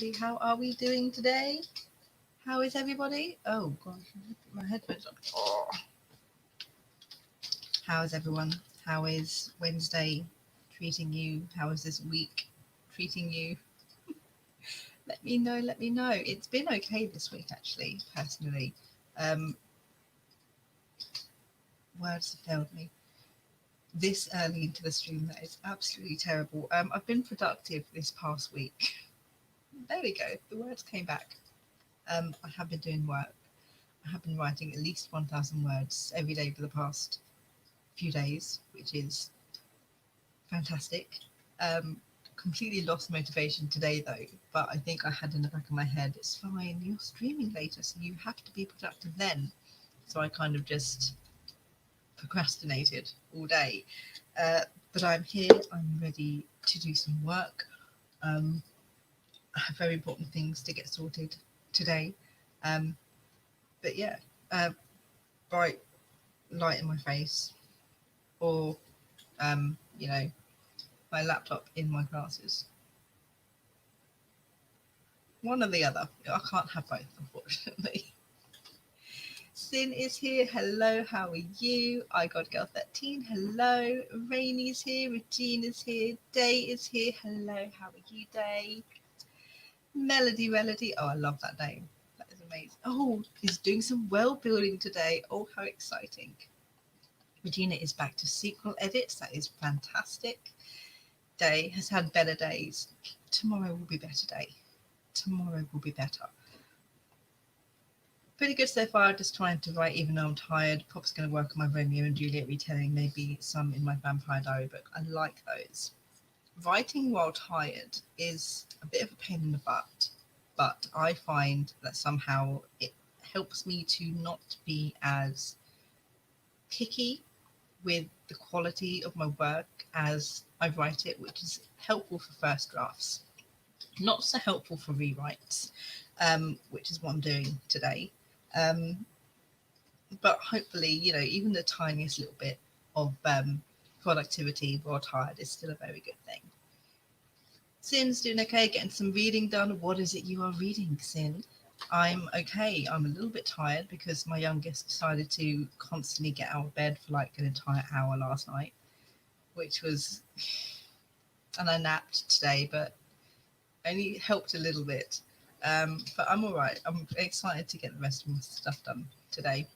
everybody. How are we doing today? How is everybody? Oh gosh, my headphones on. Oh. How is everyone? How is Wednesday treating you? How is this week treating you? Let me know. Let me know. It's been okay this week, actually, personally. Um, Words have failed me. This early into the stream, that is absolutely terrible. I've been productive this past week. There we go. The words came back. I have been doing work. I have been writing at least 1,000 words every day for the past few days, which is fantastic. Um, Completely lost motivation today though, but I think I had in the back of my head, it's fine, you're streaming later, so you have to be productive then. So I kind of just procrastinated all day. But I'm here, I'm ready to do some work. Um, I have very important things to get sorted today. Um, but yeah, uh, bright light in my face, or my laptop in my glasses. One or the other. I can't have both, unfortunately. Sin is here. Hello, how are you? I got girl 13. Hello. Rainy's here. Regina's here. Day is here. Hello, how are you, Day? Melody. Oh, I love that name. That is amazing. Oh, he's doing some world building today. Oh, how exciting. Regina is back to SQL edits. That is fantastic. Day has had better days. Tomorrow will be better day. Tomorrow will be better. Pretty good so far, just trying to write even though I'm tired. Pop's going to work on my Romeo and Juliet retelling, maybe some in my Vampire Diary book. I like those. Writing while tired is a bit of a pain in the butt, but I find that somehow it helps me to not be as picky with the quality of my work as I write it, which is helpful for first drafts. Not so helpful for rewrites, which is what I'm doing today. Um, but hopefully, even the tiniest little bit of productivity while tired is still a very good thing. Sin's doing okay, getting some reading done. What is it you are reading, Sin? I'm okay. I'm a little bit tired because my youngest decided to constantly get out of bed for like an entire hour last night, which was, and I napped today, but only helped a little bit. But I'm all right. I'm excited to get the rest of my stuff done today.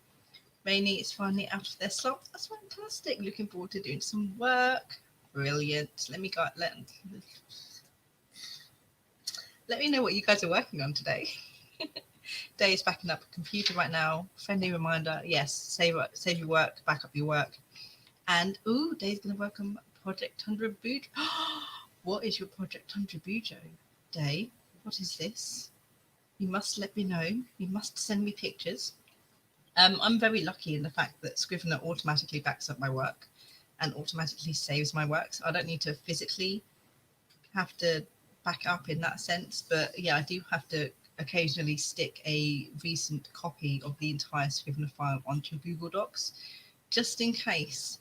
Rainy is finally out of their slump. That's fantastic. Looking forward to doing some work. Brilliant. Let me know what you guys are working on today. Day is backing up a computer right now. Friendly reminder, yes, save your work, back up your work. And Day's going to work on Project 100 Bujo. What is your Project 100 Bujo, Day? What is this? You must let me know. You must send me pictures. I'm very lucky in the fact that Scrivener automatically backs up my work and automatically saves my work. So I don't need to physically have to back up in that sense. But yeah, I do have to occasionally stick a recent copy of the entire Scrivener file onto Google Docs, just in case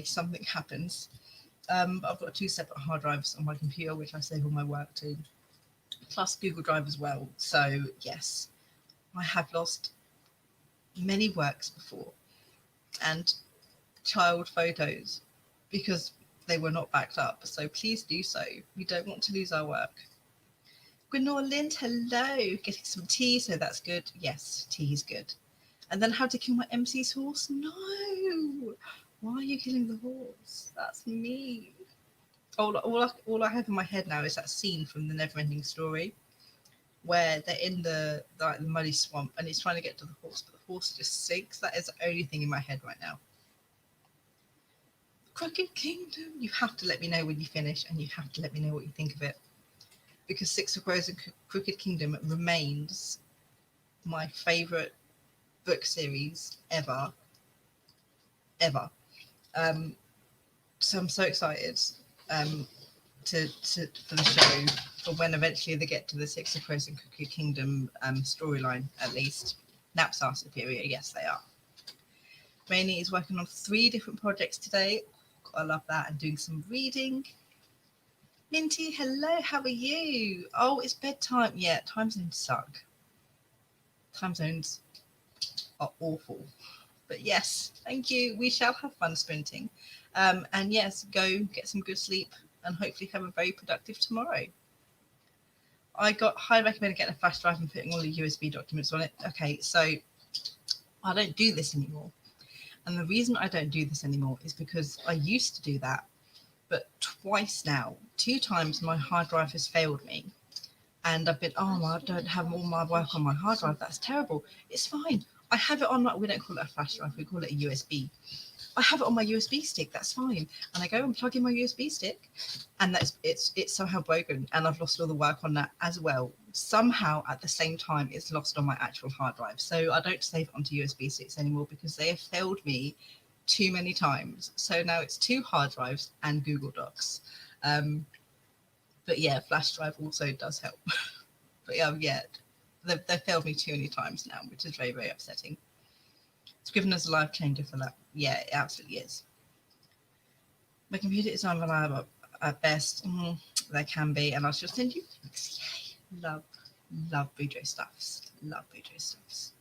something happens. I've got 2 separate hard drives on my computer, which I save all my work to, plus Google Drive as well. So yes, I have lost many works before and child photos because they were not backed up. So please do so. We don't want to lose our work. Gwenor Lind, hello. Getting some tea, so that's good. Yes, tea is good. And then how to kill my MC's horse? No. Why are you killing the horse? That's mean. All I have in my head now is that scene from the Neverending Story where they're in the muddy swamp and he's trying to get to the horse, but the horse just sinks. That is the only thing in my head right now. Crooked Kingdom. You have to let me know when you finish, and you have to let me know what you think of it, because Six of Crows and Crooked Kingdom remains my favourite book series ever. So I'm so excited to for the show, for when eventually they get to the Six of Crows and Crooked Kingdom storyline, at least. Napstar Superior, yes they are. Rainy is working on 3 different projects today. I love that, and doing some reading. Minty, hello, how are you? Oh, it's bedtime. Yeah, time zones suck. Time zones are awful. But yes, thank you. We shall have fun sprinting. And yes, go get some good sleep and hopefully have a very productive tomorrow. I got highly recommend getting a flash drive and putting all the USB documents on it. Okay, so I don't do this anymore. And the reason I don't do this anymore is because I used to do that, but twice now, 2 times my hard drive has failed me. And I've been, oh, I don't have all my work on my hard drive. That's terrible. It's fine. I have it on, we don't call it a flash drive, we call it a USB. I have it on my USB stick. That's fine. And I go and plug in my USB stick, and it's somehow broken, and I've lost all the work on that as well. Somehow at the same time, it's lost on my actual hard drive. So I don't save it onto USB sticks anymore because they have failed me too many times. So now it's 2 hard drives and Google Docs. But yeah, flash drive also does help. But yeah, they've failed me too many times now, which is very, very upsetting. It's given us a life changer for that. Yeah, it absolutely is. My computer is unreliable at best. There can be, and I'll just send you links. Yay. Love Boudreaux stuffs. Love Boudreaux stuffs.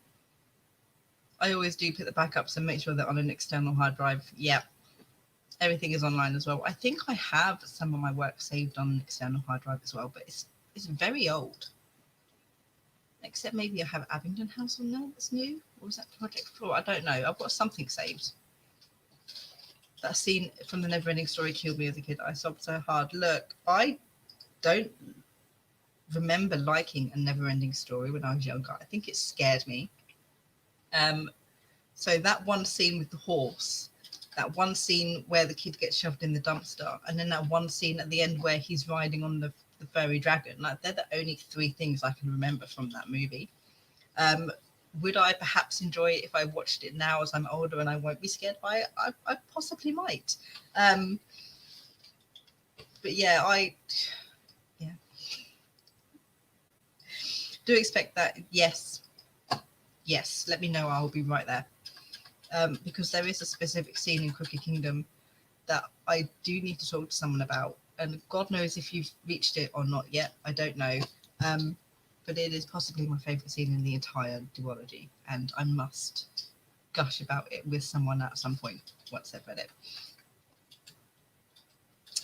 I always do put the backups and make sure they're on an external hard drive. Yeah, everything is online as well. I think I have some of my work saved on an external hard drive as well, but it's very old. Except maybe I have Abingdon House on there that's new, or is that Project Floor? I don't know. I've got something saved. That scene from the Neverending Story killed me as a kid. I sobbed so hard. Look, I don't remember liking a Neverending Story when I was younger. I think it scared me. So that one scene with the horse, that one scene where the kid gets shoved in the dumpster, and then that one scene at the end where he's riding on the furry dragon, like they're the only 3 things I can remember from that movie. Would I perhaps enjoy it if I watched it now as I'm older and I won't be scared by it? I possibly might. But yeah, do expect that. Yes, let me know. I'll be right there. Because there is a specific scene in Crooked Kingdom that I do need to talk to someone about. And God knows if you've reached it or not yet. I don't know. But it is possibly my favourite scene in the entire duology. And I must gush about it with someone at some point once they've read it.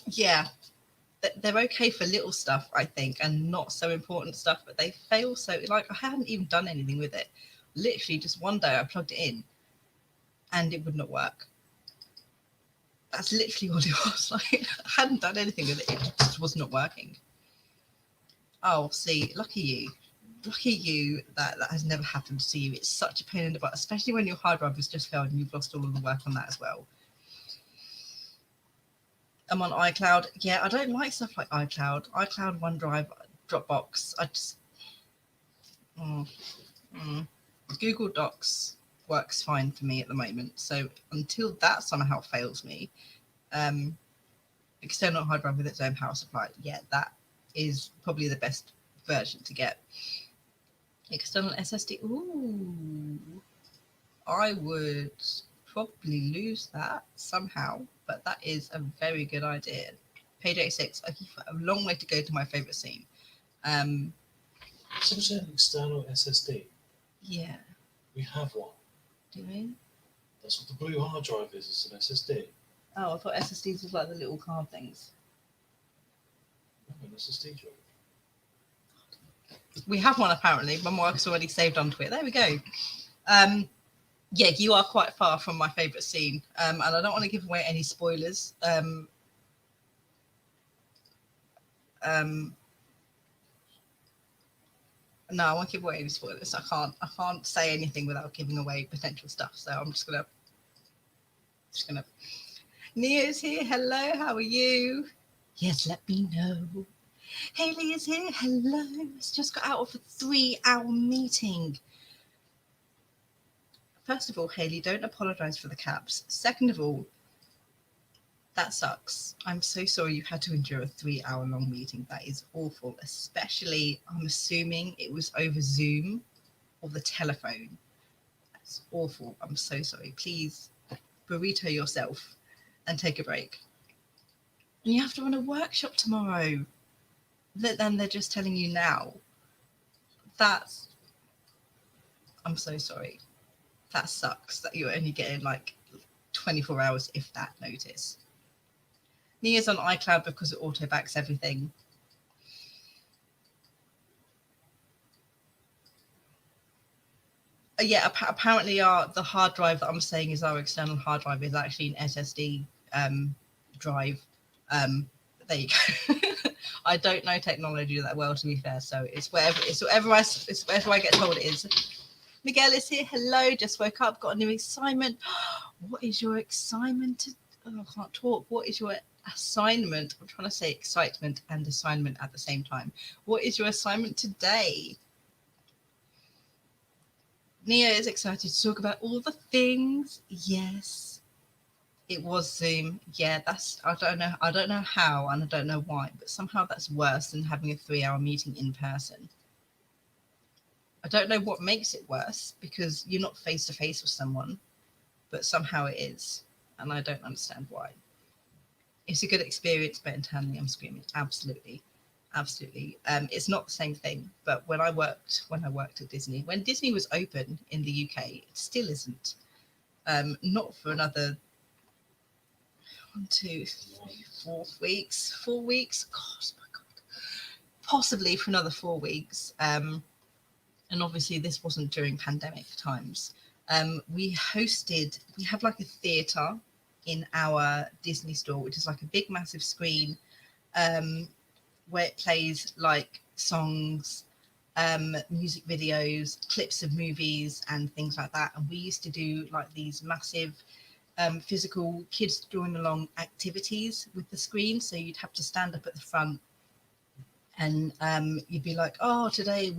Yeah, they're okay for little stuff, I think, and not so important stuff, but they fail so, like, I haven't even done anything with it. Literally, just one day I plugged it in and it would not work. That's literally what it was. Like, I hadn't done anything with it. It just was not working. Oh, see, lucky you that has never happened to you. It's such a pain in the butt, especially when your hard drive has just failed and you've lost all of the work on that as well. I'm on iCloud. Yeah, I don't like stuff like iCloud, OneDrive, Dropbox. I just Google Docs works fine for me at the moment. So until that somehow fails me, external hard drive with its own power supply, yeah, that is probably the best version to get. External SSD, ooh, I would probably lose that somehow, but that is a very good idea. Page 86, I keep a long way to go to my favourite scene. So an external SSD? Yeah. We have one. Do we? That's what the blue hard drive is, it's an SSD. Oh, I thought SSDs was like the little card things. No, an SSD drive. We have one apparently. My work's already saved onto it. There we go. Yeah, you are quite far from my favourite scene. And I don't want to give away any spoilers. No, I won't give away any spoilers. I can't say anything without giving away potential stuff. So I'm just gonna Nia's here. Hello, how are you? Yes, let me know. Haley is here. Hello. It's just got out of a 3-hour meeting. First of all, Haley, don't apologise for the caps. Second of all, that sucks. I'm so sorry you had to endure a 3-hour long meeting. That is awful, especially, I'm assuming it was over Zoom or the telephone. That's awful. I'm so sorry. Please burrito yourself and take a break. And you have to run a workshop tomorrow. Then they're just telling you now. That's, I'm so sorry. That sucks that you're only getting like 24 hours, if that, notice. Nia's on iCloud because it auto backs everything. Yeah, apparently the hard drive that I'm saying is our external hard drive is actually an SSD drive. There you go. I don't know technology that well, to be fair, so it's whatever I get told it is. Miguel is here. Hello, just woke up, got a new assignment. What is your assignment? Oh, I can't talk. What is your assignment? I'm trying to say excitement and assignment at the same time. What is your assignment today? Nia is excited to talk about all the things. Yes, it was Zoom. Yeah, I don't know how and I don't know why, but somehow that's worse than having a 3-hour meeting in person. I don't know what makes it worse because you're not face to face with someone, but somehow it is, and I don't understand why. It's a good experience, but internally I'm screaming. Absolutely. Absolutely. It's not the same thing, but when I worked at Disney, when Disney was open in the UK, it still isn't. Not for another 1, 2, 3, 4 weeks. 4 weeks. God, my God. Possibly for another 4 weeks. And obviously this wasn't during pandemic times. We have like a theatre in our Disney store, which is like a big massive screen. Where it plays like songs, music videos, clips of movies, and things like that. And we used to do like these massive physical kids drawing along activities with the screen. So you'd have to stand up at the front and you'd be like, oh, today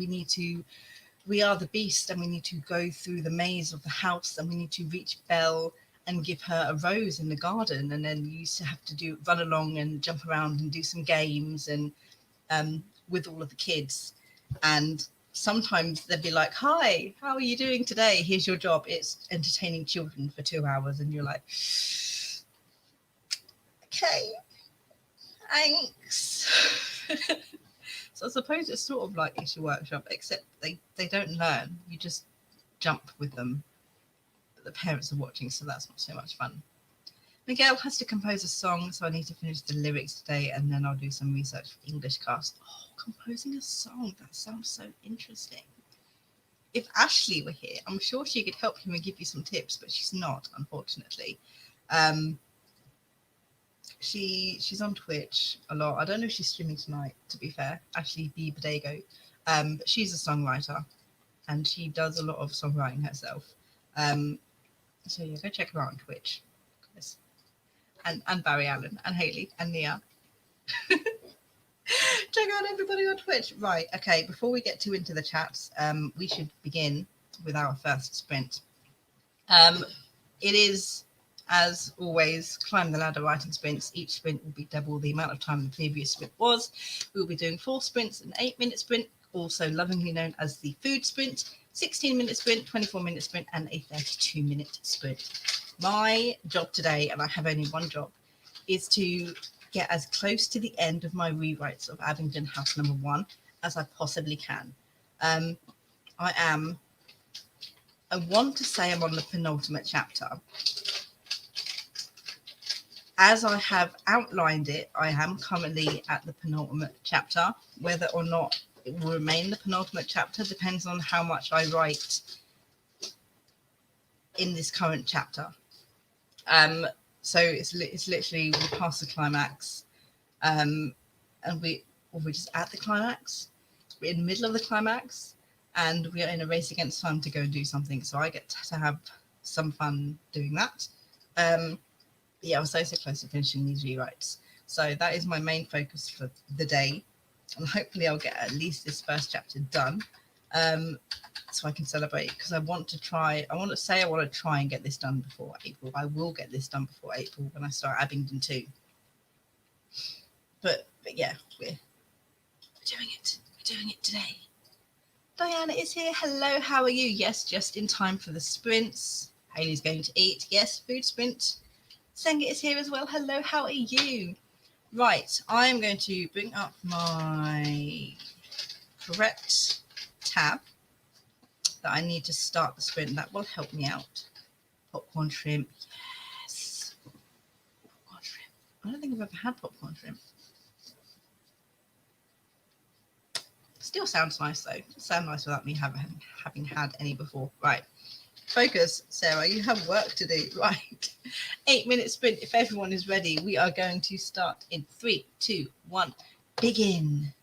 we are the beast and we need to go through the maze of the house and we need to reach Belle and give her a rose in the garden. And then you used to have to run along and jump around and do some games and with all of the kids. And sometimes they'd be like, hi, how are you doing today? Here's your job. It's entertaining children for 2 hours. And you're like, okay, thanks. So I suppose it's sort of like it's your workshop, except they don't learn. You just jump with them. But the parents are watching, so that's not so much fun. Miguel has to compose a song, so I need to finish the lyrics today, and then I'll do some research for English cast. Oh, composing a song, that sounds so interesting. If Ashley were here, I'm sure she could help you and give you some tips, but she's not, unfortunately. She's on Twitch a lot. I don't know if she's streaming tonight, to be fair. Ashley B. Bodego. But she's a songwriter, and she does a lot of songwriting herself. So yeah, go check her out on Twitch. And Barry Allen and Haley and Nia. Check out everybody on Twitch. Right, okay, before we get too into the chats, we should begin with our first sprint. It is, as always, climb the ladder writing sprints. Each sprint will be double the amount of time the previous sprint was. We'll be doing 4 sprints, an 8-minute sprint, also lovingly known as the food sprint, 16-minute sprint, 24-minute sprint, and a 32-minute sprint. My job today, and I have only one job, is to get as close to the end of my rewrites of Abingdon House number 1 as I possibly can. I want to say I'm on the penultimate chapter. As I have outlined it, I am currently at the penultimate chapter. Whether or not it will remain the penultimate chapter depends on how much I write in this current chapter. So it's literally we pass the climax, and we're just at the climax. We're in the middle of the climax, and we are in a race against time to go and do something. So I get to have some fun doing that. Yeah, I was so close to finishing these rewrites. So that is my main focus for the day, and hopefully I'll get at least this first chapter done. So I can celebrate, because I want to try and get this done before April. I will get this done before April when I start Abingdon 2. But yeah, we're doing it. We're doing it today. Diana is here. Hello, how are you? Yes, just in time for the sprints. Haley's going to eat. Yes, food sprint. Senga is here as well. Hello, how are you? Right, I'm going to bring up my correct tab that I need to start the sprint. That will help me out. Popcorn shrimp, yes. Popcorn shrimp. I don't think I've ever had popcorn shrimp. Still sounds nice though. Sounds nice without me having had any before. Right. Focus, Sarah. You have work to do. Right. 8-minute sprint. If everyone is ready, we are going to start in 3, 2, 1. Begin.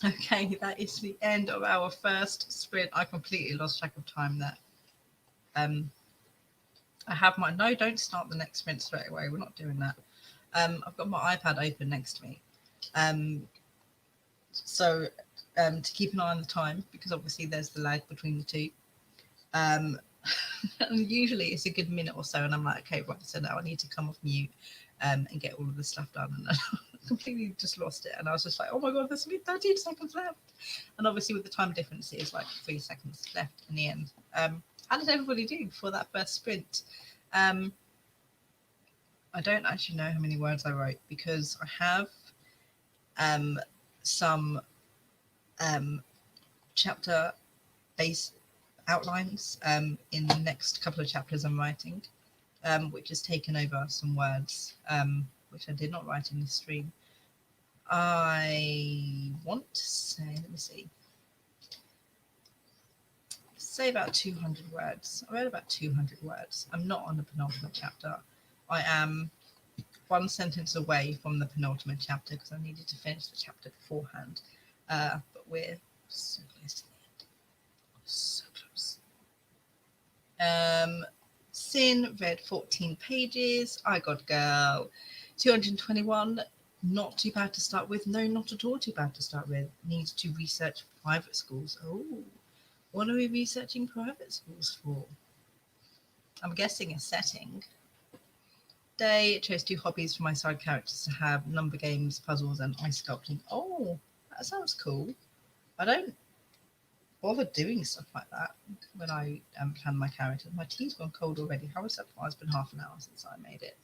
Okay, that is the end of our first sprint. I completely lost track of time there. Um, I have my no. Don't start the next sprint straight away. We're not doing that. I've got my iPad open next to me. Um, so to keep an eye on the time because obviously there's the lag between the two. And usually it's a good minute or so, and I'm like, okay, right. So now I need to come off mute and get all of this stuff done, and I completely just lost it. And I was just like, oh my god, there's only 13 seconds left. And obviously with the time difference, it is like 3 seconds left in the end. How did everybody do for that first sprint? Um, I don't actually know how many words I wrote because I have some chapter base outlines in the next couple of chapters I'm writing, which has taken over some words which I did not write in the stream. I want to say, let me see, say about 200 words. I read about 200 words. I'm not on the penultimate chapter. I am one sentence away from the penultimate chapter because I needed to finish the chapter beforehand. But we're so close to the end. So close. Sin read 14 pages. I got girl. 221. Not too bad to start with. No, not at all too bad to start with. Needs to research private schools. Oh, what are we researching private schools for? I'm guessing a setting. Day chose 2 hobbies for my side characters to have: number games, puzzles, and ice sculpting. Oh, that sounds cool. I don't bother doing stuff like that when I plan my characters. My tea's gone cold already. How is that? It's been half an hour since I made it.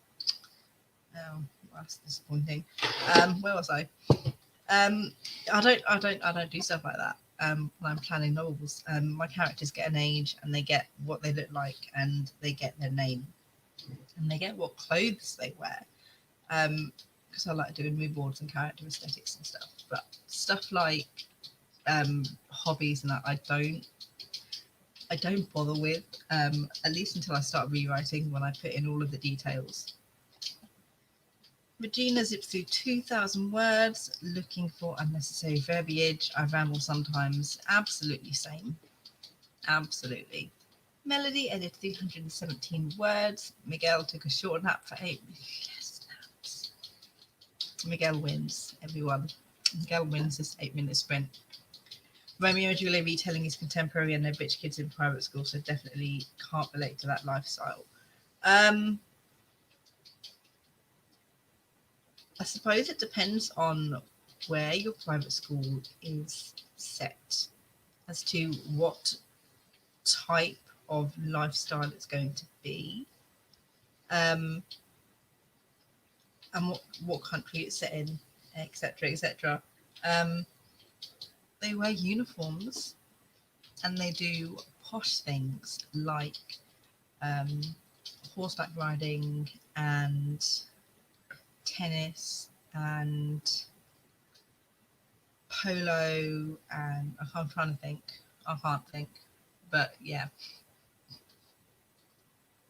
Oh, that's disappointing. Where was I? I don't do stuff like that. When I'm planning novels, my characters get an age, and they get what they look like, and they get their name, and they get what clothes they wear. Because I like doing mood boards and character aesthetics and stuff. But stuff like hobbies and that, I don't bother with, at least until I start rewriting, when I put in all of the details. Regina zips through 2,000 words looking for unnecessary verbiage. I ramble sometimes. Absolutely same. Absolutely. Melody edited 317 words. Miguel took a short nap for 8. Yes, naps. Miguel wins, everyone. Miguel wins this 8-minute sprint. Romeo and Julia retelling his contemporary and they're rich kids in private school, so definitely can't relate to that lifestyle. I suppose it depends on where your private school is set as to what type of lifestyle it's going to be, and what country it's set in, etc., etc. They wear uniforms and they do posh things like horseback riding and tennis and polo, and I'm trying to think. I can't think, but yeah,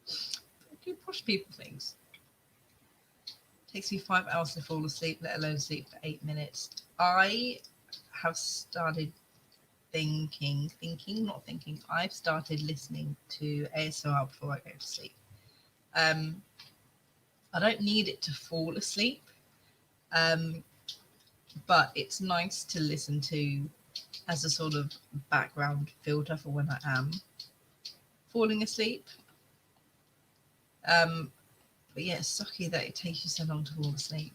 they do posh people things. Takes me 5 hours to fall asleep, let alone sleep for 8 minutes. I have started I've started listening to ASMR before I go to sleep. I don't need it to fall asleep, but it's nice to listen to as a sort of background filter for when I am falling asleep. But yeah, it's sucky that it takes you so long to fall asleep.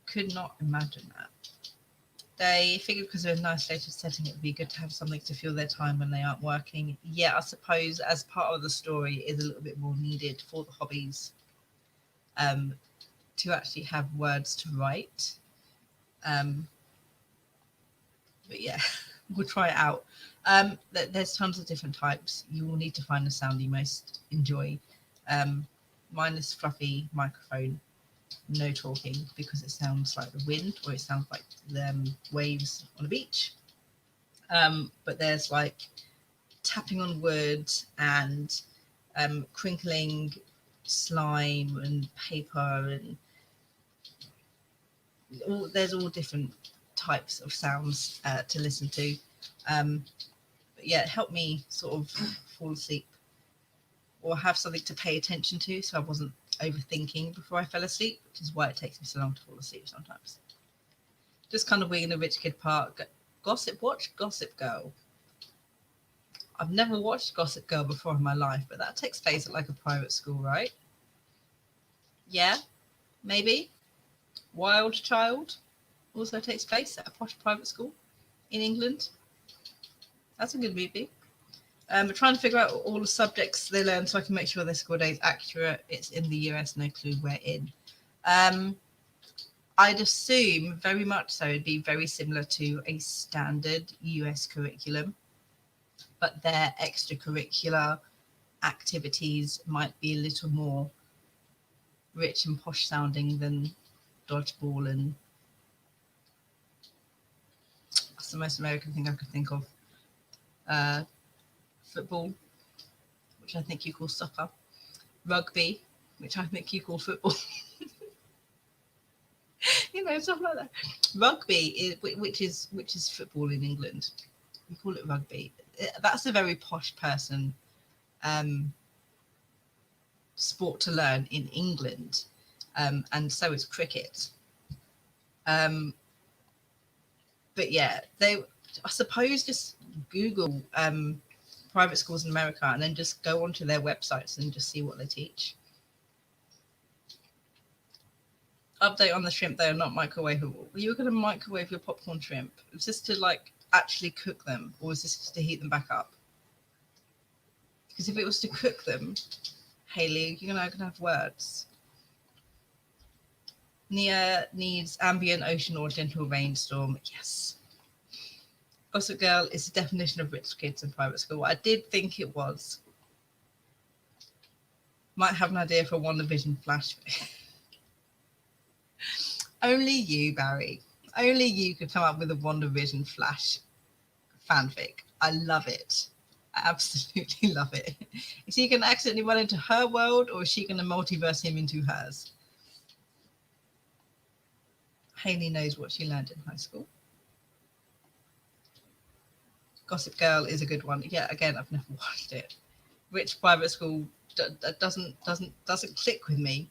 Could not imagine that. They figured because of a nice later setting, it would be good to have something to fill their time when they aren't working. Yeah, I suppose as part of the story is a little bit more needed for the hobbies, to actually have words to write. But yeah, we'll try it out. There's tons of different types. You will need to find the sound you most enjoy. Mine is fluffy microphone, no talking, because it sounds like the wind or it sounds like the waves on a beach. But there's like tapping on wood and crinkling slime and paper, and there's all different types of sounds to listen to. But yeah, it helped me sort of fall asleep or have something to pay attention to, so I wasn't overthinking before I fell asleep, which is why it takes me so long to fall asleep sometimes. Just kind of winging the rich kid part. Watch Gossip Girl. I've never watched Gossip Girl before in my life, but that takes place at like a private school, right? Yeah, maybe. Wild Child also takes place at a posh private school in England. That's a good movie. We're trying to figure out all the subjects they learn so I can make sure their school day is accurate. It's in the US, no clue where in. I'd assume very much so it'd be very similar to a standard US curriculum, but their extracurricular activities might be a little more rich and posh sounding than dodgeball, and that's the most American thing I could think of. Football, which I think you call soccer. Rugby, which I think you call football. You know, stuff like that. Rugby, which is football in England. We call it rugby. That's a very posh person sport to learn in England, and so is cricket. But yeah, I suppose just Google private schools in America and then just go onto their websites and just see what they teach. Update on the shrimp, they are not microwavable. You were going to microwave your popcorn shrimp. Is this to like actually cook them, or is this just to heat them back up? Because if it was to cook them, Haley, you're going to have words. Nia needs ambient ocean or gentle rainstorm. Yes. Gossip Girl is the definition of rich kids in private school. I did think it was. Might have an idea for WandaVision Flash. Only you, Barry. Only you could come up with a WandaVision Flash fanfic. I love it. I absolutely love it. Is he going to accidentally run into her world, or is she going to multiverse him into hers? Haley knows what she learned in high school. Gossip Girl is a good one. Yeah, again, I've never watched it. Rich private school doesn't click with me.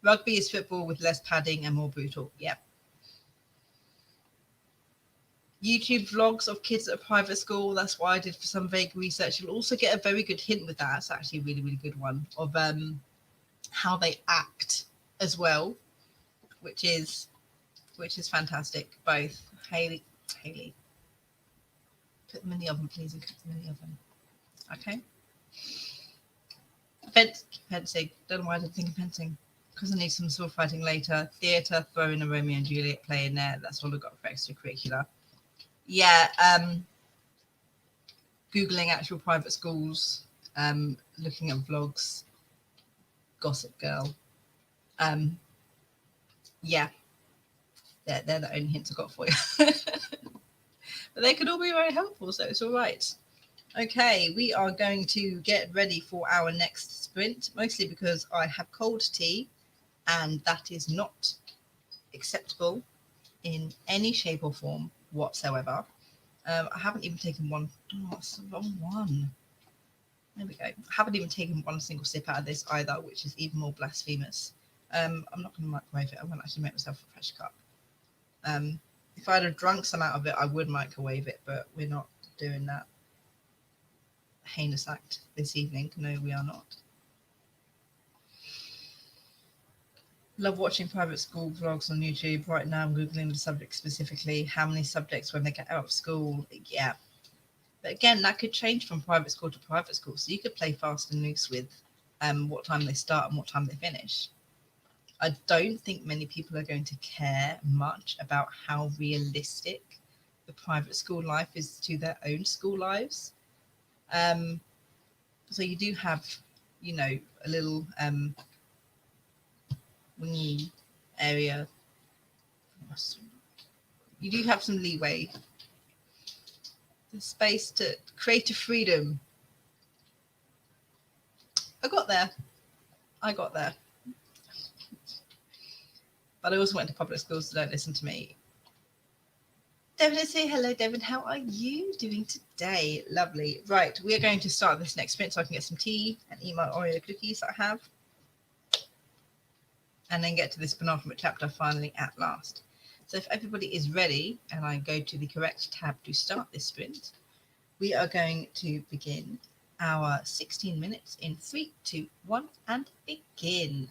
Rugby is football with less padding and more brutal. Yep. YouTube vlogs of kids at a private school. That's what I did for some vague research. You'll also get a very good hint with that. It's actually a really, really good one of how they act as well, which is fantastic. Both. Haley, put them in the oven, please, and cook them in the oven. Okay. Fencing. Don't know why I didn't think of fencing. Because I need some sword fighting later. Theatre, throw in a Romeo and Juliet play in there. That's all I've got for extracurricular. Yeah, Googling actual private schools, looking at vlogs, Gossip Girl. Yeah, they're the only hints I've got for you. But they could all be very helpful, so it's all right. Okay, we are going to get ready for our next sprint, mostly because I have cold tea, and that is not acceptable in any shape or form whatsoever. I haven't even taken one. Oh, it's the wrong one. There we go. I haven't even taken one single sip out of this either, which is even more blasphemous. I'm not going to microwave it. I won't actually make myself a fresh cup. If I'd have drunk some out of it, I would microwave it, but we're not doing that heinous act this evening. No, we are not. Love watching private school vlogs on YouTube. Right now, I'm Googling the subject specifically. How many subjects when they get out of school? Yeah. But again, that could change from private school to private school. So you could play fast and loose with what time they start and what time they finish. I don't think many people are going to care much about how realistic the private school life is to their own school lives. So you do have, a little wingy area. You do have some leeway. The space to creative freedom. I got there. But I also went to public schools, so don't listen to me. Devin, say hello, Devin. How are you doing today? Lovely. Right, we are going to start this next sprint so I can get some tea and eat my Oreo cookies that I have. And then get to this penultimate chapter finally at last. So if everybody is ready and I go to the correct tab to start this sprint, we are going to begin our 16 minutes in 3, 2, 1, and begin.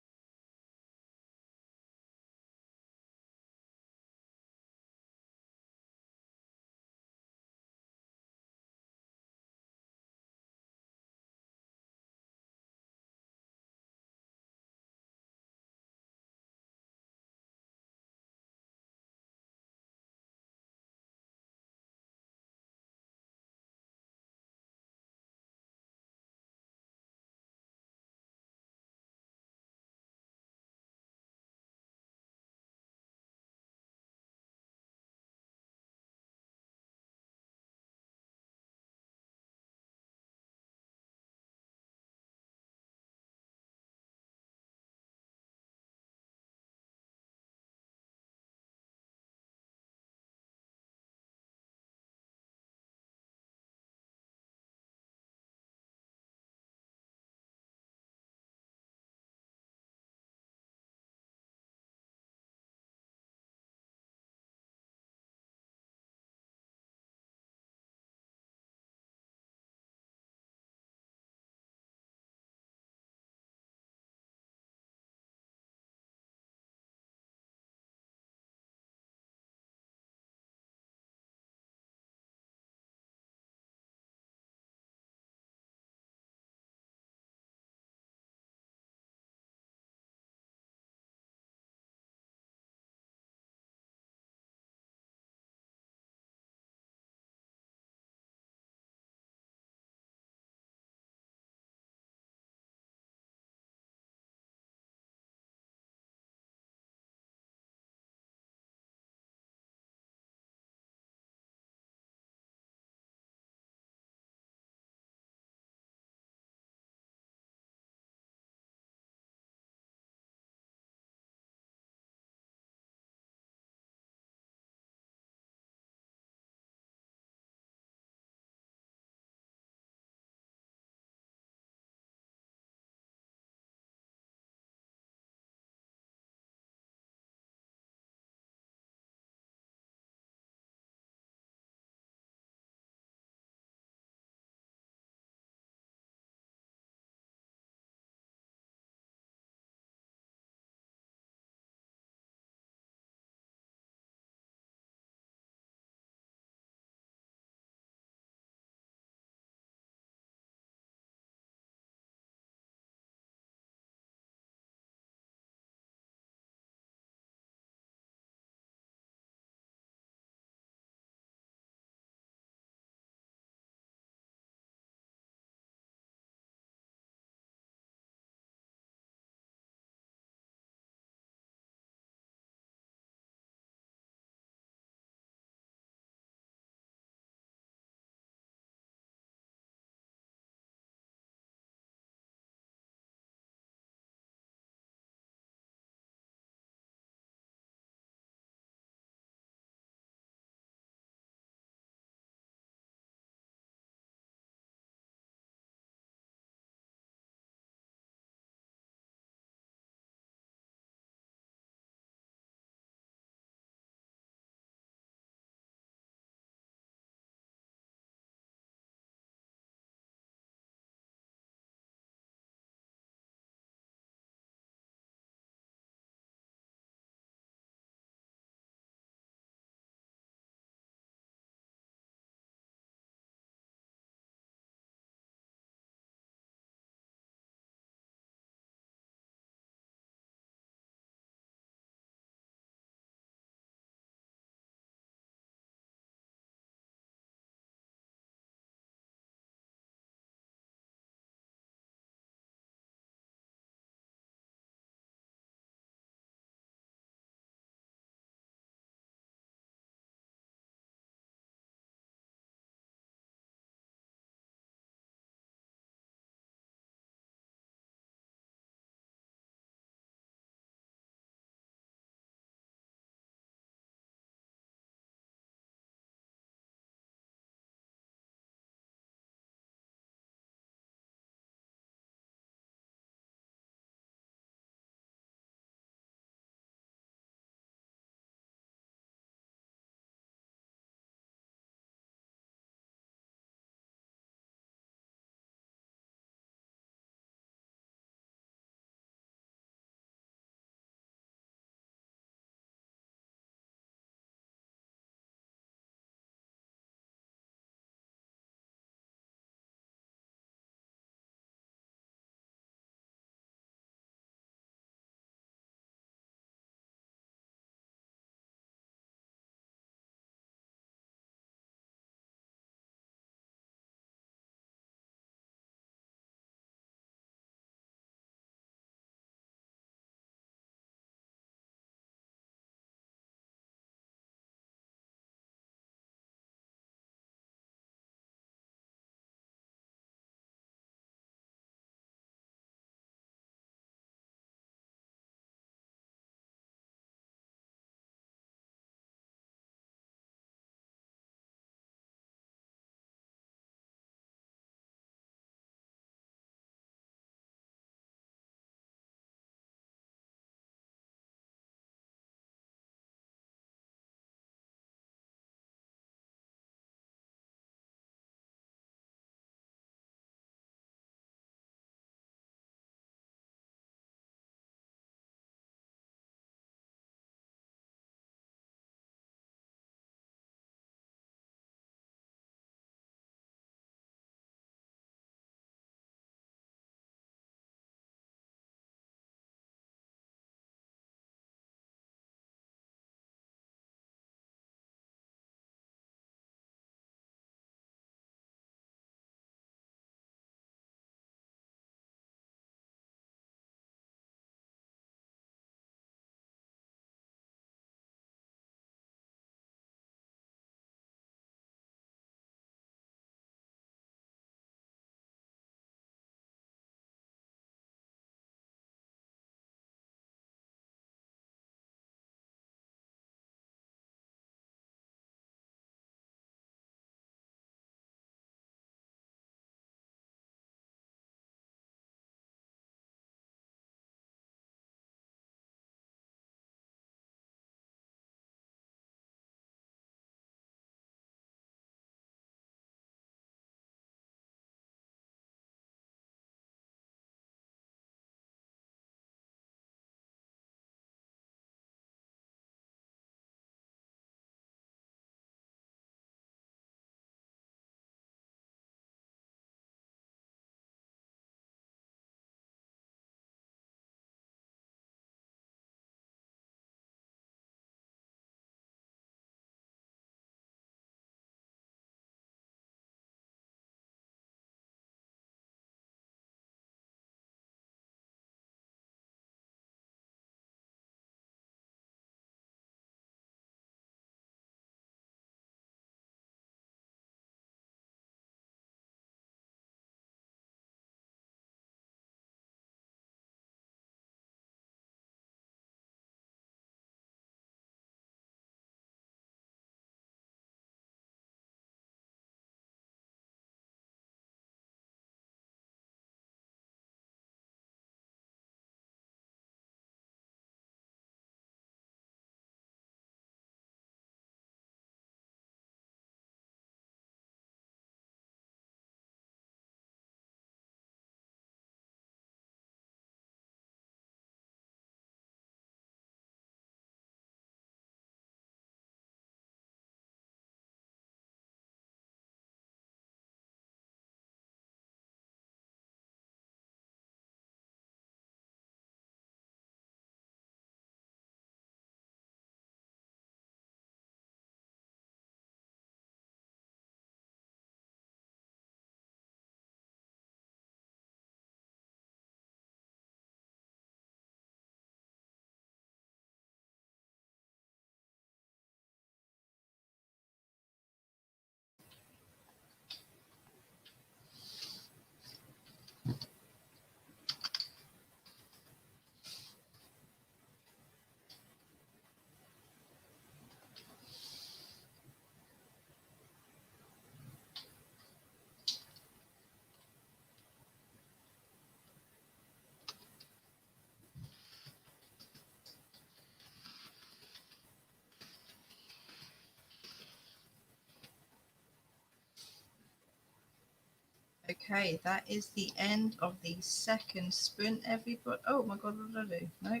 Okay, that is the end of the second sprint, everybody. Oh my god, what did I do? No.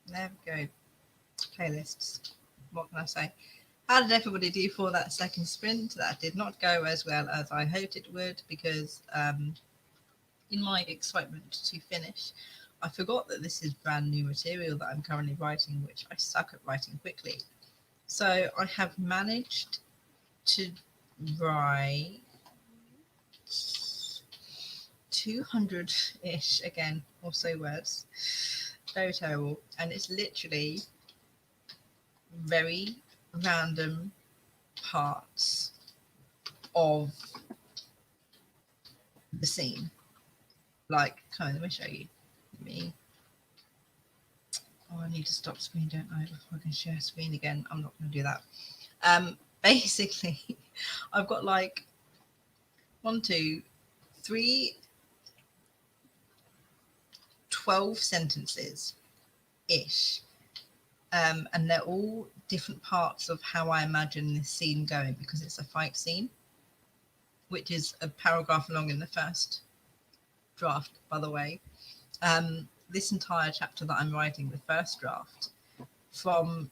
There we go. Playlists. What can I say? How did everybody do for that second sprint? That did not go as well as I hoped it would because in my excitement to finish, I forgot that this is brand new material that I'm currently writing, which I suck at writing quickly. So I have managed to write 200-ish again or so words. Very terrible. And it's literally very random parts of the scene. Like, kind of, let me show you. Me. Oh, I need to stop screen, don't I? Before I can share screen again. I'm not going to do that. Basically, I've got like 1, 2, 3, 12 sentences ish. And they're all different parts of how I imagine this scene going because it's a fight scene, which is a paragraph long in the first draft, by the way. This entire chapter that I'm writing, the first draft, from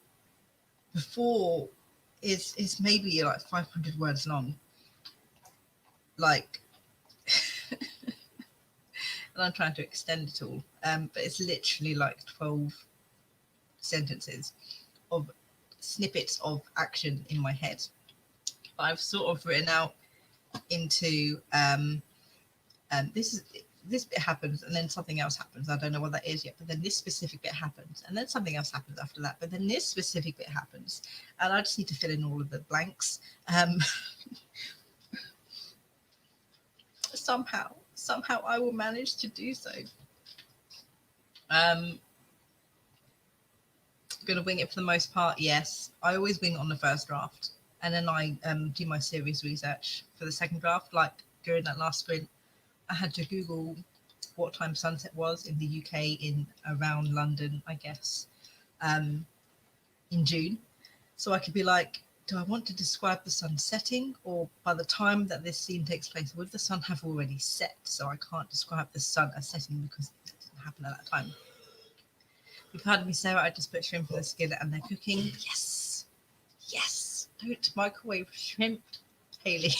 before is maybe like 500 words long. Like, and I'm trying to extend it all, but it's literally like 12 sentences of snippets of action in my head. But I've sort of written out into this bit happens and then something else happens. I don't know what that is yet, but then this specific bit happens and then something else happens after that, but then this specific bit happens and I just need to fill in all of the blanks. Somehow I will manage to do so. Gonna wing it for the most part. Yes, I always wing it on the first draft and then I do my serious research for the second draft. Like during that last sprint, I had to Google what time sunset was in the UK in around London, I guess, in June. So I could be like, do I want to describe the sun setting, or by the time that this scene takes place, would the sun have already set? So I can't describe the sun as setting because it didn't happen at that time. You've heard me say I just put shrimp in the skillet and they're cooking. Yes, yes. Don't microwave shrimp, Hayley.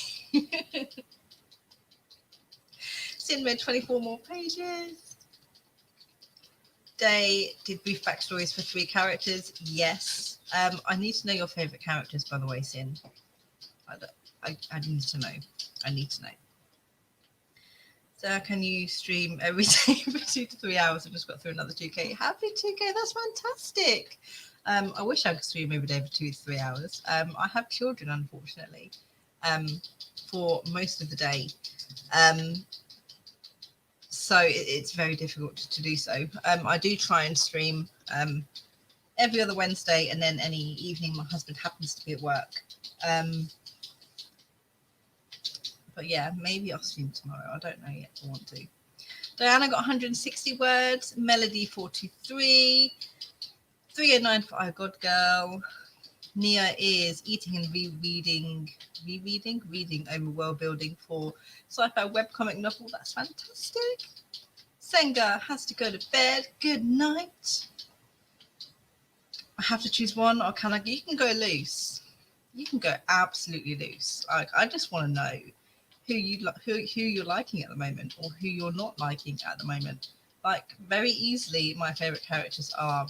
Sin 24 more pages. Day did brief backstories for 3 characters. Yes. I need to know your favourite characters, by the way, Sin. I need to know. I need to know. So can you stream every day for 2 to 3 hours? I've just got through another 2K. Happy 2K, that's fantastic. I wish I could stream every day for 2 to 3 hours. I have children, unfortunately, for most of the day. So it's very difficult to do so. I do try and stream every other Wednesday, and then any evening my husband happens to be at work. But yeah, maybe I'll stream tomorrow. I don't know yet if I want to. Diana got 160 words. Melody 43. 309 for I God Girl. Nia is eating and reading over world building for sci-fi webcomic novel. That's fantastic. Senga has to go to bed. Good night. I have to choose one, or can I? You can go loose. You can go absolutely loose. I just want to know who you're liking at the moment, or who you're not liking at the moment. Like very easily, my favorite characters are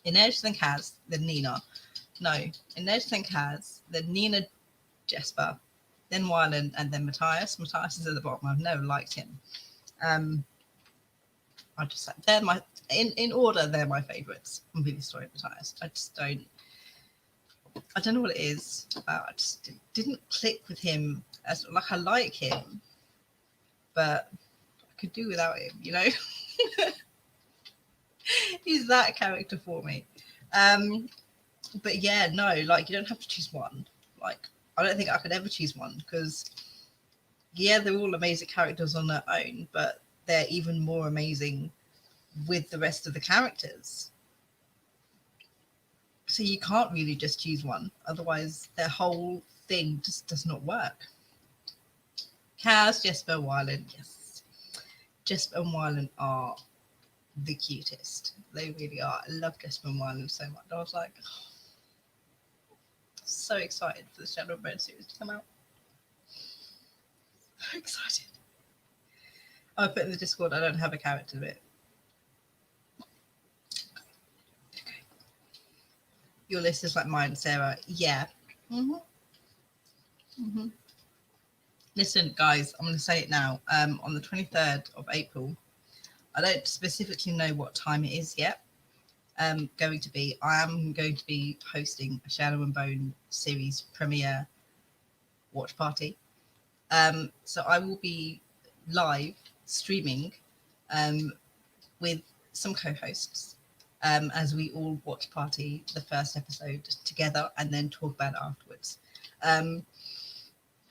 Inej, then Kaz, then Nina. No, Inej, then Kaz, then Nina, Jesper, then Wyland, and then Matthias. Matthias is at the bottom. I've never liked him. I just they're my in order. They're my favourites. I'm really sorry, Matthias. I don't know what it is. I just didn't click with him. As like I like him, but I could do without him. You know, he's that character for me. But yeah, no, like you don't have to choose one. Like I don't think I could ever choose one because yeah, they're all amazing characters on their own, but they're even more amazing with the rest of the characters. So you can't really just choose one, otherwise their whole thing just does not work. Kaz, Jesper, Wyland. Yes. Jesper and Wyland are the cutest. They really are. I love Jesper and Wyland so much. I was like, so excited for the Shadow and Bone series to come out. So excited. I put in the Discord, I don't have a character bit. Okay. Your list is like mine, Sarah. Yeah. Listen, guys, I'm going to say it now. On the 23rd of April, I don't specifically know what time it is yet. Going to be, I am going to be hosting a Shadow and Bone series premiere watch party. So I will be live streaming with some co-hosts as we all watch party the first episode together and then talk about it afterwards.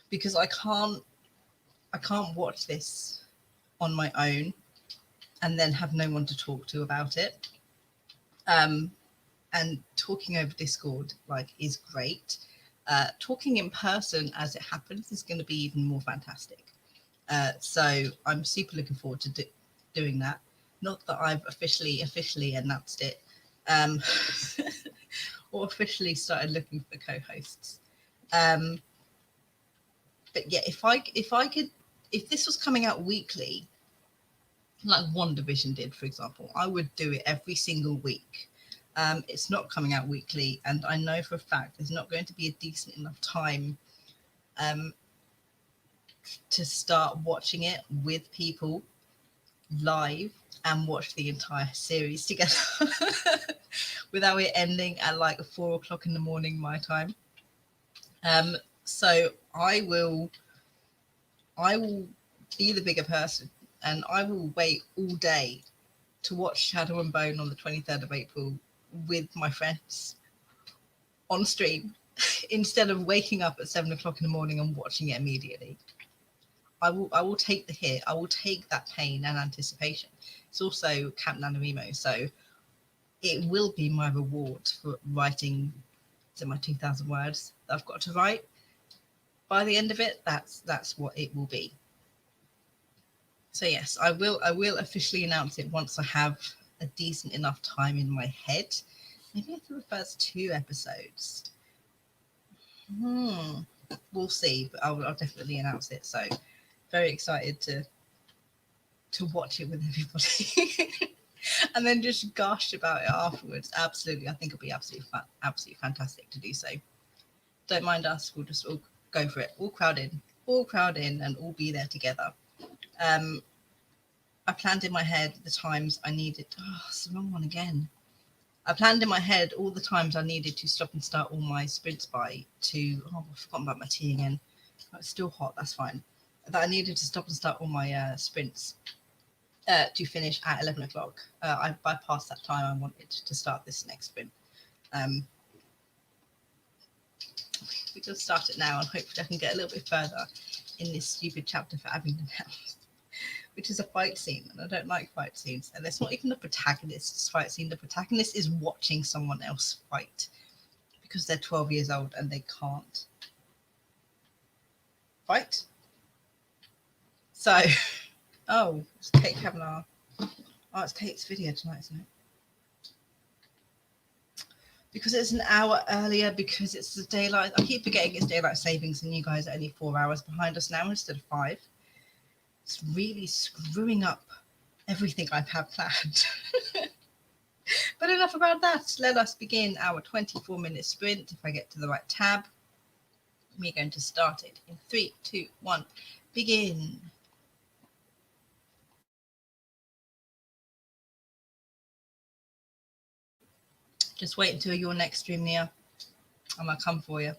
Because I can't watch this on my own and then have no one to talk to about it. And talking over Discord is great. Talking in person as it happens is going to be even more fantastic. So I'm super looking forward to doing that. Not that I've officially announced it, or officially started looking for co-hosts. But yeah, if this was coming out weekly, like WandaVision did, for example, I would do it every single week. It's not coming out weekly, and I know for a fact there's not going to be a decent enough time to start watching it with people live and watch the entire series together without it ending at like 4 o'clock in the morning my time. So I will be the bigger person and I will wait all day to watch Shadow and Bone on the 23rd of April with my friends on stream instead of waking up at 7 o'clock in the morning and watching it immediately. I will take the hit. I will take that pain and anticipation. It's also Camp NaNoWriMo, so it will be my reward for writing my 2,000 words that I've got to write. By the end of it, that's what it will be. So yes, I will officially announce it once I have a decent enough time in my head. Maybe after the first 2 episodes. We'll see, but I'll definitely announce it. So very excited to watch it with everybody and then just gush about it afterwards. Absolutely, I think it'll be absolutely fantastic to do so. Don't mind us, we'll just all go for it. All crowd in and all be there together. I planned in my head the times I needed. Oh, it's the wrong one again. I planned in my head all the times I needed to stop and start all my sprints by to. Oh, I've forgotten about my tea again. Oh, it's still hot. That's fine. That I needed to stop and start all my sprints to finish at 11 o'clock. I bypassed that time. I wanted to start this next sprint. We just start it now and hopefully I can get a little bit further in this stupid chapter for Abingdon House, which is a fight scene, and I don't like fight scenes. And it's not even the protagonist's fight scene. The protagonist is watching someone else fight because they're 12 years old and they can't fight. So, oh, it's Kate Kavanagh. Oh, it's Kate's video tonight, isn't it? Because it's an hour earlier, because it's the daylight. I keep forgetting it's daylight savings and you guys are only 4 hours behind us now instead of 5. It's really screwing up everything I've had planned. But enough about that. Let us begin our 24-minute sprint. If I get to the right tab, we're going to start it in 3, 2, 1, begin. Just wait until your next stream, Nia, and I'll come for you.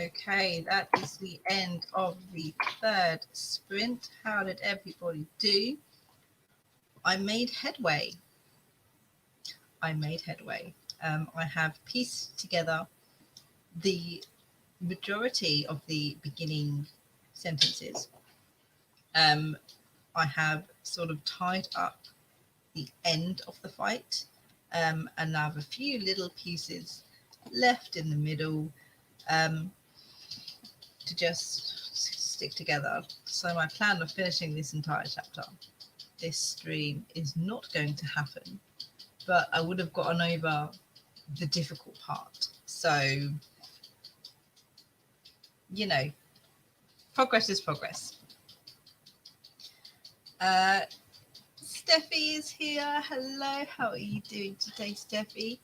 Okay, that is the end of the third sprint. How did everybody do? I made headway. I have pieced together the majority of the beginning sentences. I have sort of tied up the end of the fight, and I have a few little pieces left in the middle to just stick together. So my plan of finishing this entire chapter, this stream, is not going to happen, but I would have gotten over the difficult part. So, you know, progress is progress. Steffi is here. Hello, how are you doing today, Steffi?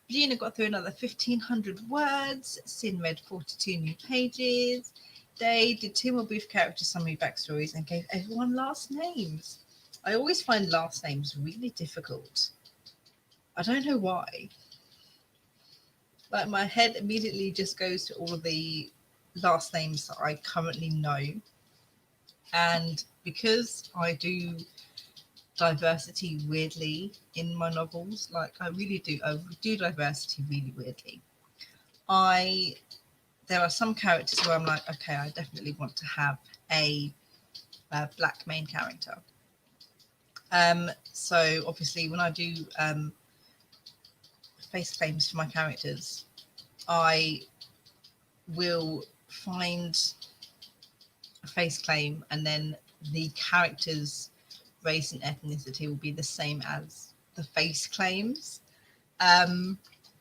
Regina got through another 1,500 words. Sin read 42 new pages. They did 2 more brief character summary backstories and gave everyone last names. I always find last names really difficult. I don't know why. Like, my head immediately just goes to all of the last names that I currently know. And because I do diversity weirdly in my novels, like I do diversity really weirdly. There are some characters where I'm like, okay, I definitely want to have a black main character. So obviously when I do face claims for my characters, I will find a face claim and then the character's race and ethnicity will be the same as the face claims. And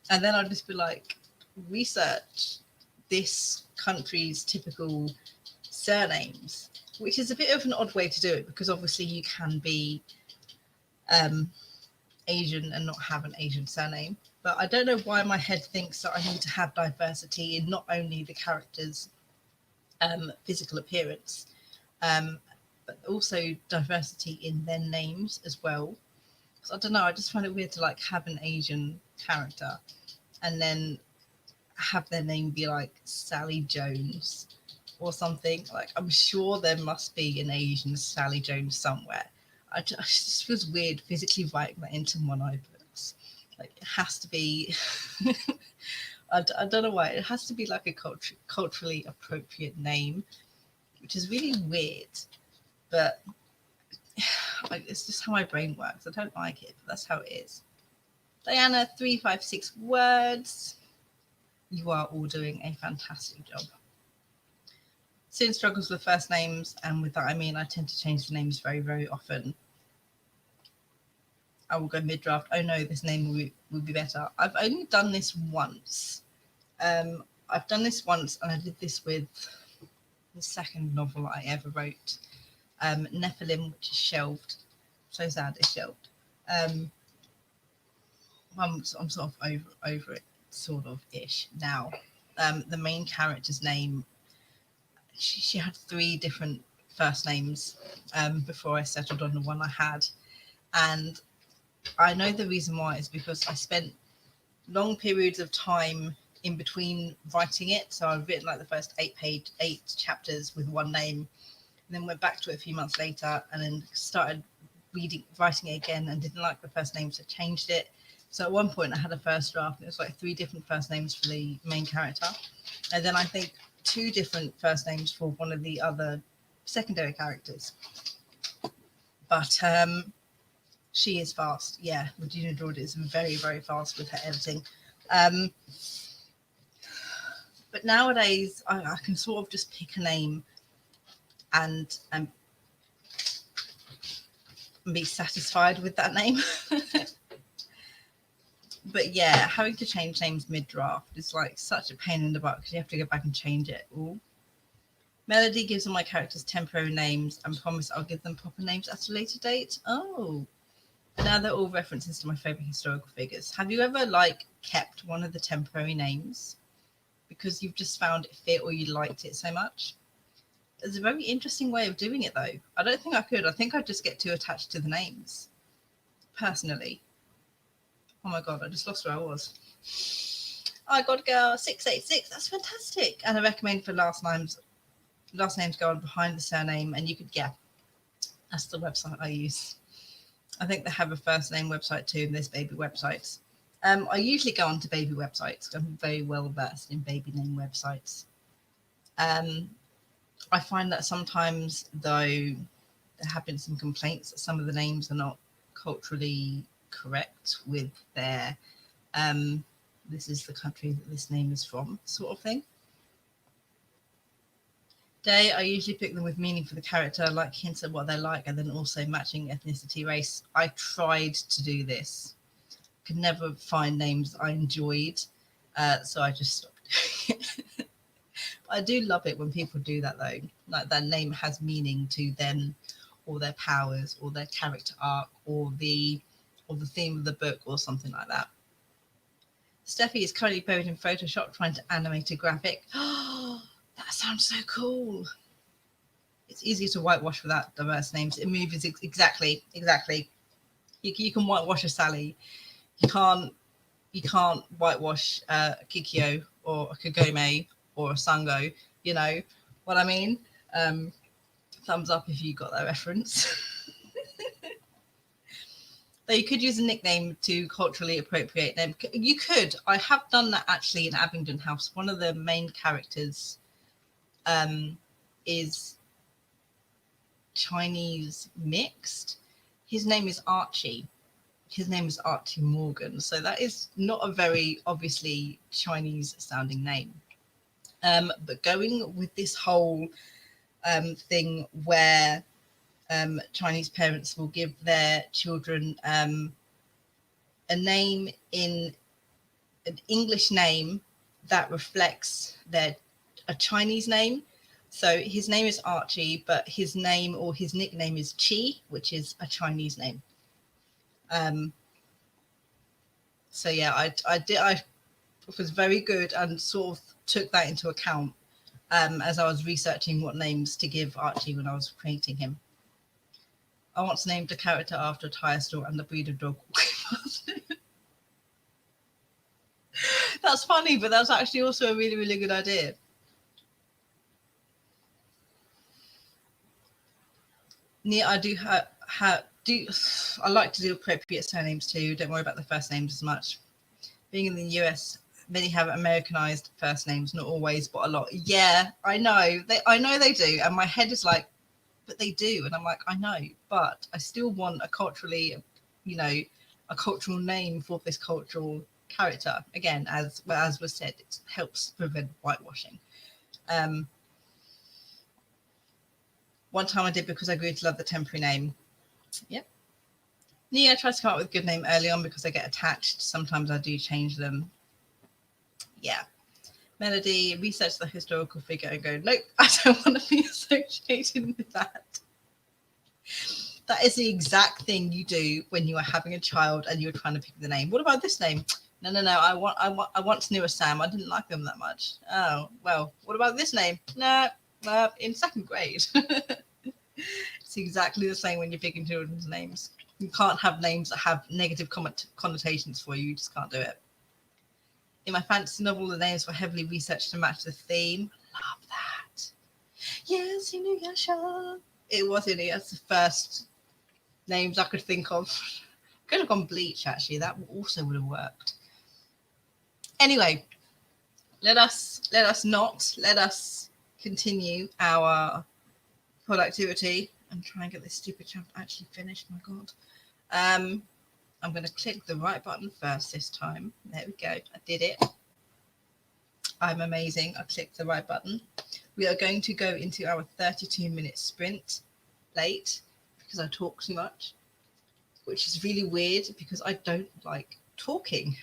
then I'll just be like, research this country's typical surnames, which is a bit of an odd way to do it because obviously you can be Asian and not have an Asian surname. But I don't know why my head thinks that I need to have diversity in not only the character's physical appearance, but also diversity in their names as well. So I don't know, I just find it weird to like have an Asian character and then have their name be like Sally Jones or something. Like, I'm sure there must be an Asian Sally Jones somewhere. It just feels weird physically writing that into One-Eye Books. Like, it has to be I don't know why, it has to be like a culturally appropriate name, which is really weird, but like, it's just how my brain works. I don't like it, but that's how it is. Diana, 356 words. You are all doing a fantastic job. Sin struggles with first names, and with that I mean I tend to change the names very, very often. I will go mid-draft. Oh no, this name will be better. I've only done this once. I've done this once, and I did this with the second novel I ever wrote, Nephilim, which is shelved. So sad it's shelved. I'm sort of over it, sort of ish now. The main character's name, she had 3 different first names before I settled on the one I had, and I know the reason why is because I spent long periods of time in between writing it. So I've written like the first 8 chapters with one name, and then went back to it a few months later, and then started writing it again, and didn't like the first name, so changed it. So at one point I had a first draft, and it was like 3 different first names for the main character, and then I think 2 different first names for one of the other secondary characters. But she is fast. Yeah, Regina George is very, very fast with her editing. But nowadays, I can sort of just pick a name and be satisfied with that name. But yeah, having to change names mid-draft is like such a pain in the butt because you have to go back and change it all. Melody gives all my characters temporary names and promise I'll give them proper names at a later date. Oh, now they're all references to my favorite historical figures. Have you ever like kept one of the temporary names because you've just found it fit or you liked it so much? It's a very interesting way of doing it though. I don't think I could. I think I'd just get too attached to the names personally. Oh my god, I just lost where I was. I got girl 686. That's fantastic. And I recommend for last names go on behind the surname, and you could that's the website I use. I think they have a first name website too, and there's baby websites. I usually go onto baby websites. I'm very well versed in baby name websites. I find that sometimes, though, there have been some complaints that some of the names are not culturally correct with their this is the country that this name is from sort of thing. Day, I usually pick them with meaning for the character, like hints at what they're like, and then also matching ethnicity, race. I tried to do this, could never find names I enjoyed, so I just stopped doing it. I do love it when people do that though, like that name has meaning to them, or their powers, or their character arc, or the theme of the book, or something like that. Steffi is currently buried in Photoshop trying to animate a graphic. Oh, that sounds so cool. It's easier to whitewash without diverse names. It moves exactly. You can whitewash a Sally. You can't whitewash a Kikyo or a Kagome or a Sango. You know what I mean? Thumbs up if you got that reference. Though you could use a nickname to culturally appropriate them. You could. I have done that actually in Abingdon House. One of the main characters is Chinese mixed. His name is Archie. His name is Archie Morgan. So that is not a very obviously Chinese sounding name. But going with this whole thing where Chinese parents will give their children a name in an English name that reflects a Chinese name. So his name is Archie, but his name or his nickname is Chi, which is a Chinese name. So yeah, I was very good and sort of took that into account as I was researching what names to give Archie when I was creating him. I once named a character after a tire store and the breed of dog. That's funny, but that's actually also a really, really good idea. Yeah, I do I like to do appropriate surnames too. Don't worry about the first names as much. Being in the US, many have Americanized first names, not always, but a lot. Yeah, I know. I know they do, and my head is like, but they do, and I'm like, I know, but I still want a culturally, a cultural name for this cultural character. Again, as was said, it helps prevent whitewashing. One time I did because I grew to love the temporary name. Yep. Nia tries to come up with a good name early on because I get attached. Sometimes I do change them. Yeah. Melody, research the historical figure and go, nope, I don't want to be associated with that. That is the exact thing you do when you are having a child and you're trying to pick the name. What about this name? No. I once knew a Sam. I didn't like them that much. Oh, well, what about this name? No, in second grade. It's exactly the same when you're picking children's names. You can't have names that have negative connotations for you. You just can't do it. In my fantasy novel, the names were heavily researched to match the theme. Love that. Yes, Inuyasha. It was Inuyasha. The first names I could think of. Could have gone Bleach, actually. That also would have worked. Anyway, let us continue our productivity and try and get this stupid chapter actually finished. My God. I'm going to click the right button first this time. There we go. I did it. I'm amazing. I clicked the right button. We are going to go into our 32-minute sprint late because I talk too much, which is really weird because I don't like talking.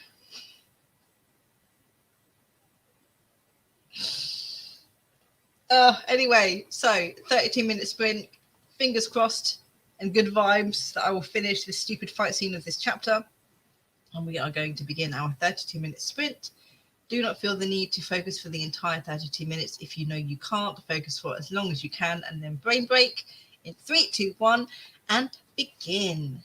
Anyway, so 32-minute sprint, fingers crossed and good vibes that I will finish this stupid fight scene of this chapter. And we are going to begin our 32-minute sprint. Do not feel the need to focus for the entire 32 minutes. If you know you can't, focus for as long as you can and then brain break in 3, 2, 1 and begin.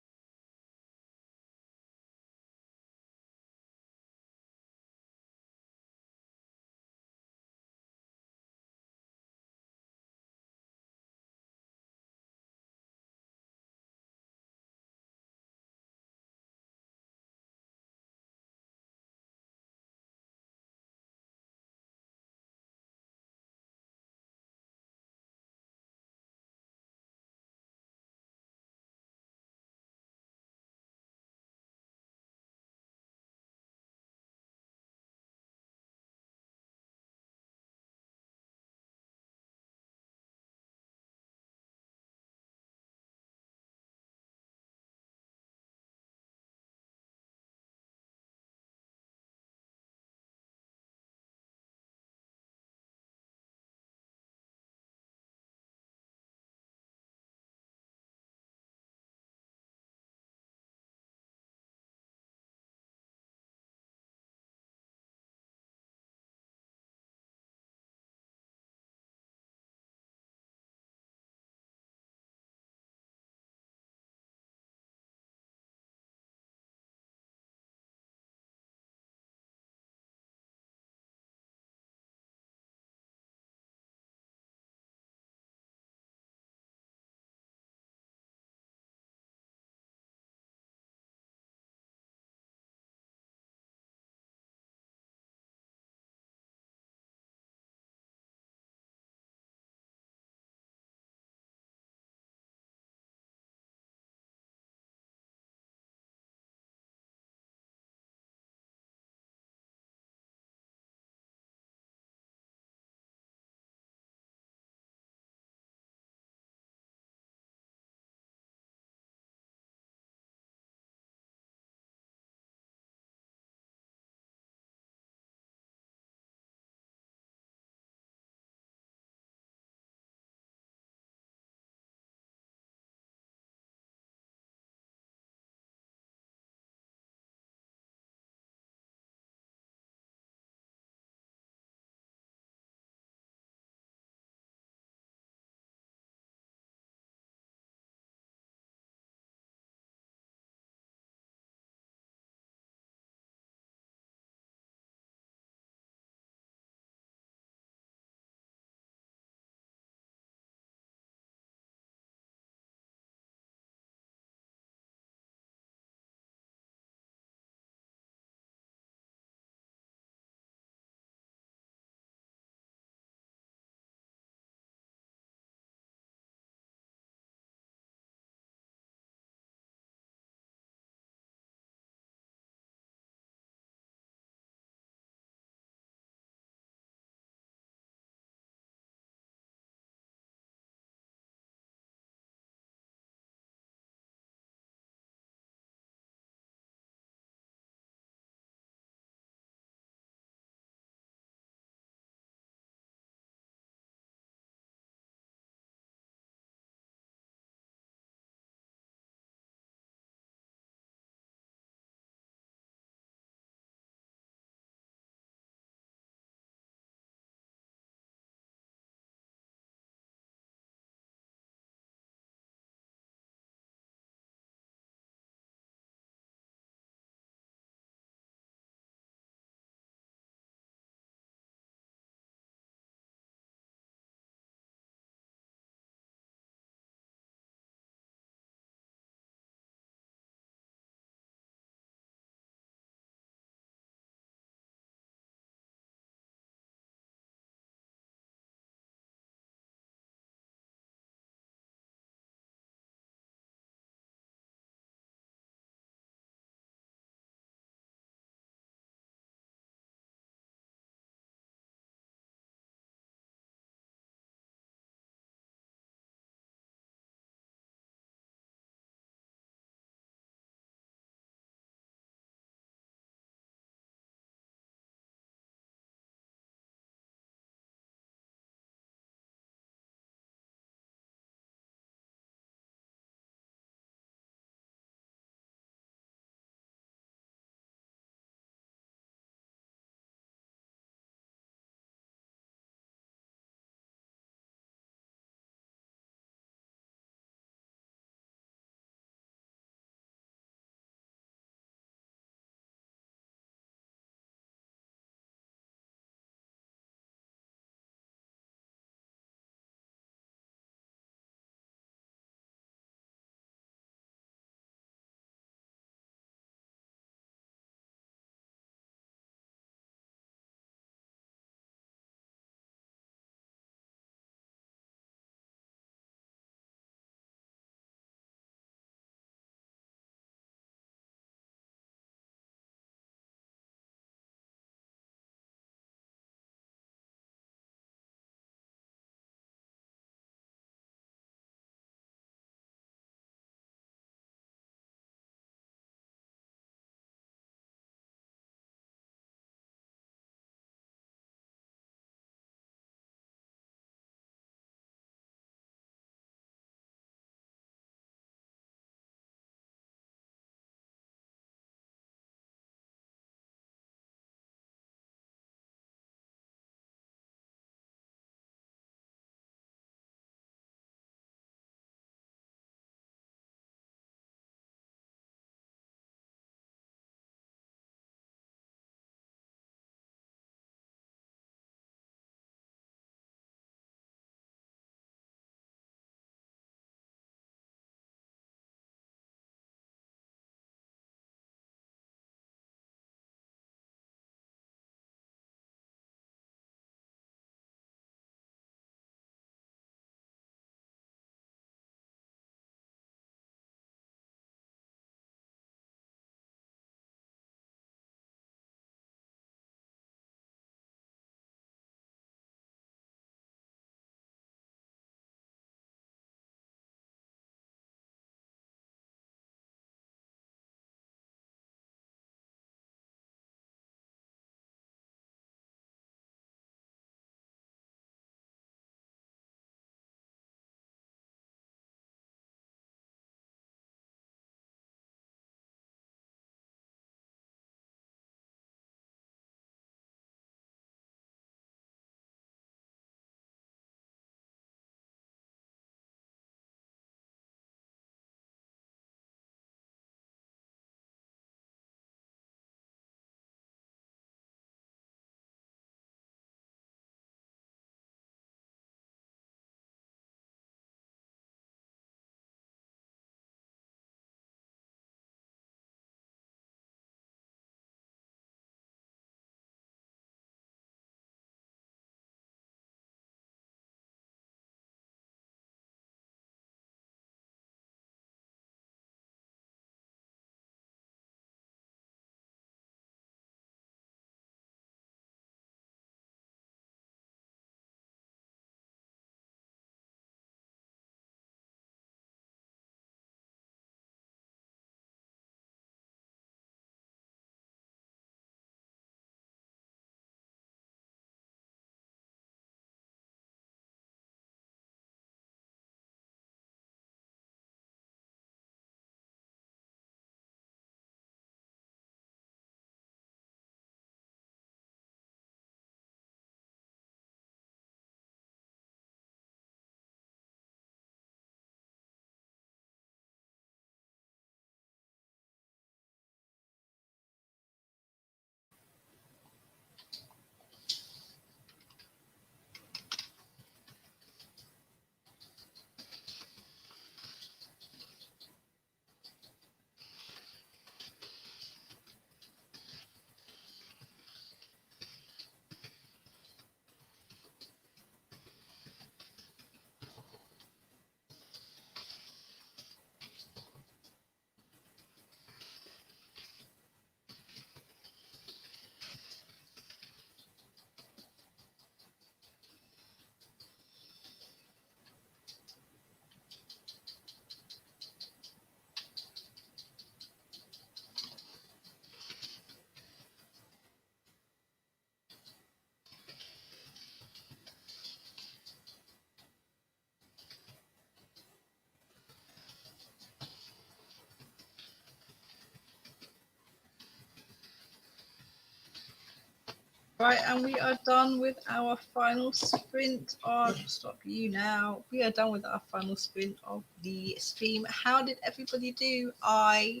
Right, and we are done with our final sprint. I'll stop you now. We are done with our final sprint of the stream. How did everybody do? I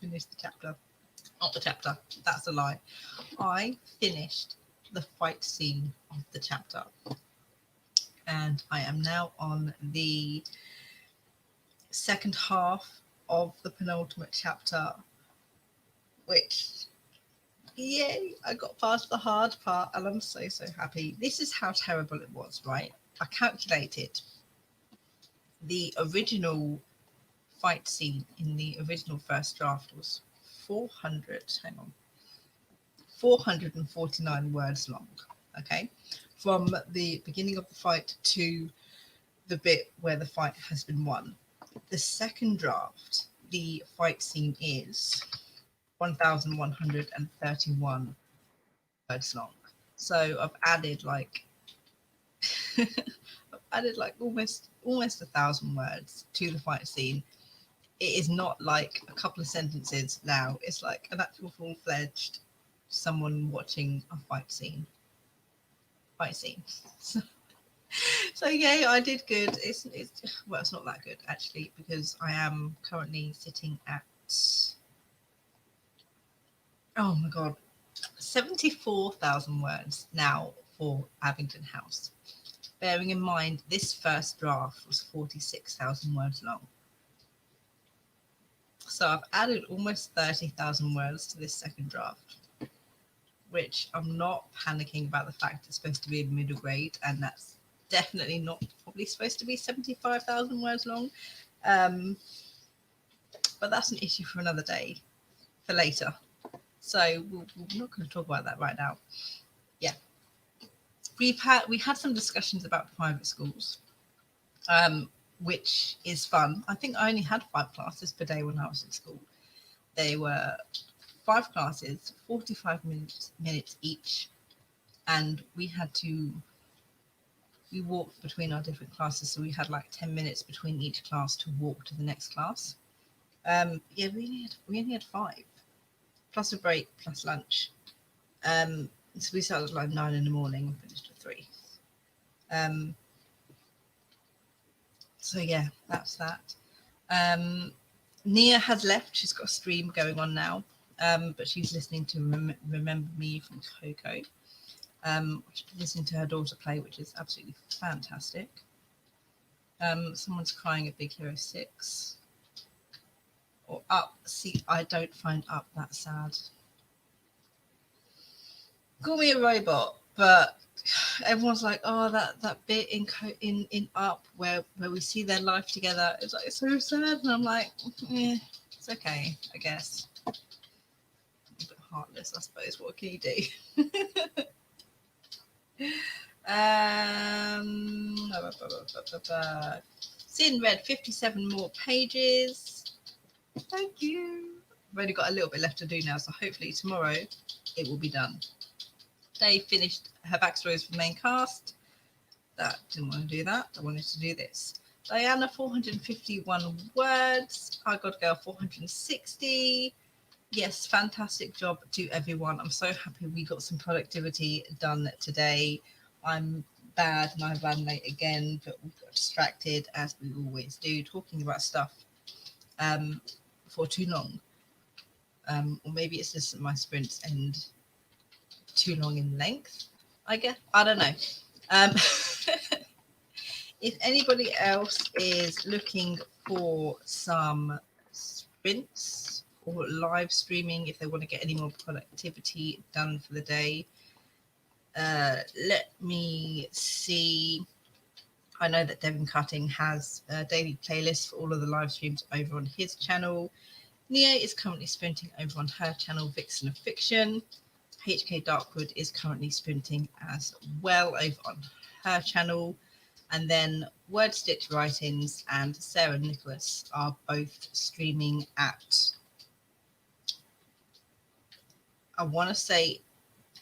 finished the chapter. Not the chapter. That's a lie. I finished the fight scene of the chapter, and I am now on the second half of the penultimate chapter, which, yay, I got past the hard part and I'm so happy. This is how terrible it was, right? I calculated the original fight scene in the original first draft was 449 words long. Okay, from the beginning of the fight to the bit where the fight has been won. The second draft, the fight scene is 1,131 words long. So I've added like almost 1,000 words to the fight scene. It is not like a couple of sentences now. It's like an actual full-fledged someone watching a fight scene. So yeah, I did good. It's well, it's not that good actually because I am currently sitting at, oh my god, 74,000 words now for Abington House. Bearing in mind this first draft was 46,000 words long. So I've added almost 30,000 words to this second draft, which I'm not panicking about the fact it's supposed to be a middle grade, and that's definitely not probably supposed to be 75,000 words long. But that's an issue for another day, for later. So we're not going to talk about that right now. Yeah. We had some discussions about private schools, which is fun. I think I only had 5 classes per day when I was in school. They were 5 classes, 45 minutes each, and we walked between our different classes, so we had like 10 minutes between each class to walk to the next class. Yeah, we only had 5 plus a break plus lunch. So we started at like 9 in the morning and finished at 3. So yeah, that's that. Nia has left. She's got a stream going on now, but she's listening to Remember Me from Coco. Listening to her daughter play, which is absolutely fantastic. Someone's crying at Big Hero 6. Or Up. See, I don't find Up that sad. Call me a robot, but everyone's like, oh, that bit in Up where we see their life together, it's like, it's so sad, and I'm like, yeah, it's okay, I guess. A bit heartless, I suppose. What can you do? Sin read 57 more pages. Thank you. I've only got a little bit left to do now, so hopefully tomorrow it will be done. Dave finished her backstories for the main cast. That didn't want to do that. I wanted to do this. Diana, 451 words. I Got Girl, 460. Yes, fantastic job to everyone. I'm so happy we got some productivity done today. I'm bad and I ran late again, but we got distracted as we always do, talking about stuff for too long. Or maybe it's just that my sprints end too long in length, I guess. I don't know. If anybody else is looking for some sprints or live streaming, if they want to get any more productivity done for the day, let me see. I know that Devin Cutting has a daily playlist for all of the live streams over on his channel. Nia is currently sprinting over on her channel, Vixen of Fiction. HK Darkwood is currently sprinting as well over on her channel. And then Word Stitch Writings and Sarah Nicholas are both streaming at, I want to say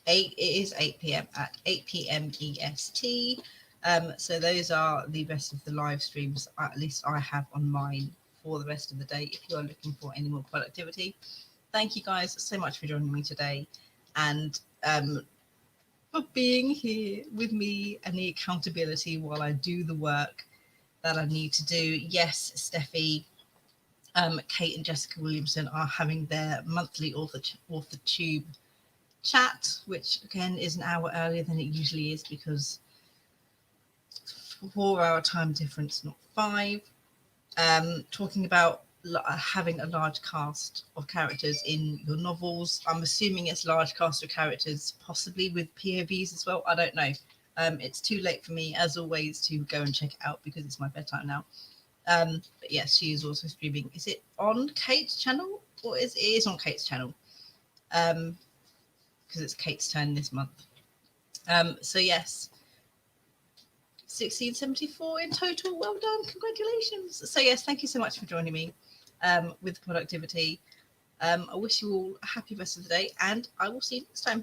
8 p.m. at 8 p.m. EST. So those are the rest of the live streams, at least I have on mine for the rest of the day. If you're looking for any more productivity, thank you guys so much for joining me today. And for being here with me and the accountability while I do the work that I need to do. Yes, Steffi, Kate and Jessica Williamson are having their monthly author tube chat, which again is an hour earlier than it usually is because 4 hour time difference, not 5. Talking about having a large cast of characters in your novels. I'm assuming it's large cast of characters, possibly with POVs as well. I don't know. It's too late for me, as always, to go and check it out because it's my bedtime now. But yes, she is also streaming. Is it on Kate's channel? Or it is on Kate's channel? Because it's Kate's turn this month. So yes, 1674 in total. Well done. Congratulations. So yes, thank you so much for joining me with productivity. I wish you all a happy rest of the day, and I will see you next time.